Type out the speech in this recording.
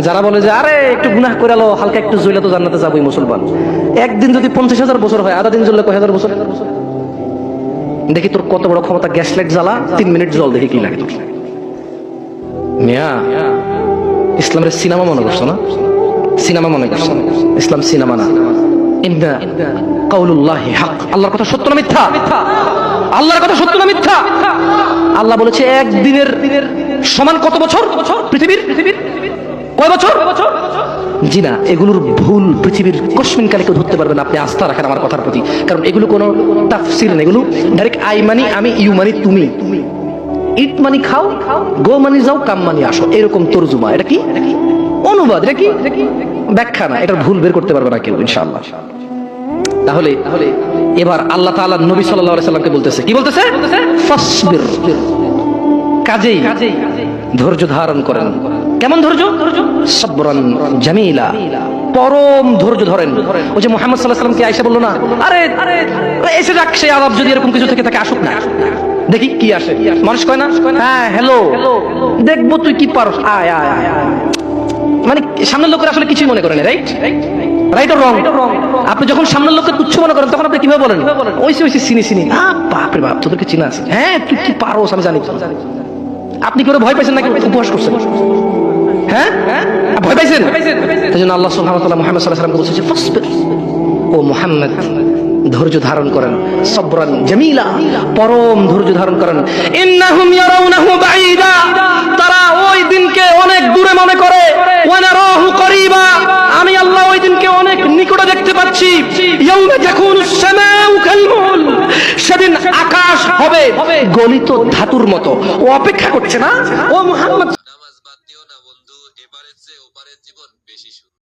যারা বলে যে আরে একটু গুনাহ করে আলো, হালকা একটু জ্বলে তো জান্নাতে যাবোই মুসলমান। একদিন যদি 50,000 বছর হয়, আধা দিন জ্বললে কয় হাজার বছর? দেখি তোর কত বড় ক্ষমতা, গ্যাস লাইট জ্বালা, 3 মিনিট জল, দেখি কি লাগে তোর। মিয়া, ইসলামের সিনেমা মনে করছো না? সিনেমা মনে করছো? ইসলাম সিনেমা না। ইন্না কাউলুল্লাহি হক, আল্লাহর কথা সত্য না মিথ্যা? আল্লাহর কথা সত্য না মিথ্যা? আল্লাহ বলেছে একদিনের সমান কত বছর? পৃথিবীর কয় বছর? জি না, এগুলোর ভুল পৃথিবীর কসমিন কালে কেউ ধরতে পারবে না। আপনি আস্থা রাখেন আমার কথার প্রতি, কারণ এগুলো কোনো তাফসীর না, এগুলো ডাইরেক্ট আই মানি আমি, ইউ মানি তুমি, ইট মানি খাও, গো মানি যাও, কাম মানি আসো, এরকম তরজুমা। এটা কি অনুবাদ? এটা কি ব্যাখ্যা না। এটার ভুল বের করতে পারবে না কেউ ইনশাআল্লাহ। তাহলে এবার আল্লাহ তাআলা নবী সাল্লাল্লাহু আলাইহি সাল্লামকে বলতেছে, কি বলতেছে? ফাসবির, কাজেই ধৈর্য ধারণ করেন। কেমন ধৈর্য? সাবরান জামিলা, পরম ধৈর্য ধরেন। ওই যে মুহাম্মদ সাল্লাল্লাহু আলাইহি সাল্লামকে আয়েশা বলল না, আরে এসে যাক সেই আযাব, যদি এরকম কিছু থেকে থাকে আসুক না, দেখি কি আসে। মানুষ কয় না, হ্যাঁ হ্যালো, দেখবো তুই কি পারস, আয় আয় আয়। মানে সামনের লোকের আসলে কিছুই মনে করেন, রাইট? Right or wrong? আপনি যখন সামনের লোককে তুচ্ছ মনে করেন, তখন আপনি কিভাবে বলেন? ওইসে চিনি, বাপরে বাপ, তোদেরকে চিনা আছে, হ্যাঁ তুই কি পারোস আমি জানি। আপনি কি ভয় পাইছেন নাকি উপহাস করছেন? হ্যাঁ ভয় পাইছেন? এই জন্য আল্লাহ সুবহানাহু ওয়া তাআলা মুহাম্মদ সাল্লাল্লাহু আলাইহি ওয়াসাল্লামকে বলেছে ফাসবির, ও মুহাম্মদ ধৈর্য ধারণ করেন, সাবরান জামিলা, পরম ধৈর্য ধারণ করেন। ইন্নাহুম ইয়ারাউনাহু বাঈদা, তারা ওই দিনকে অনেক দূরে মনে করে, ওয়া নারাহু করিবা, আমি আল্লাহ ওই দিনকে অনেক নিকটে দেখতে পাচ্ছি। ইয়াউমা তাকুনুস সামাউ কালমুল, সেদিন আকাশ হবে গলিত ধাতুর মতো। ও অপেক্ষা করছে না, ও মুহাম্মদ। নামাজ বাদ দিও না বন্ধু, এবারের চেয়ে ওপারের জীবন বেশি সুন্দর।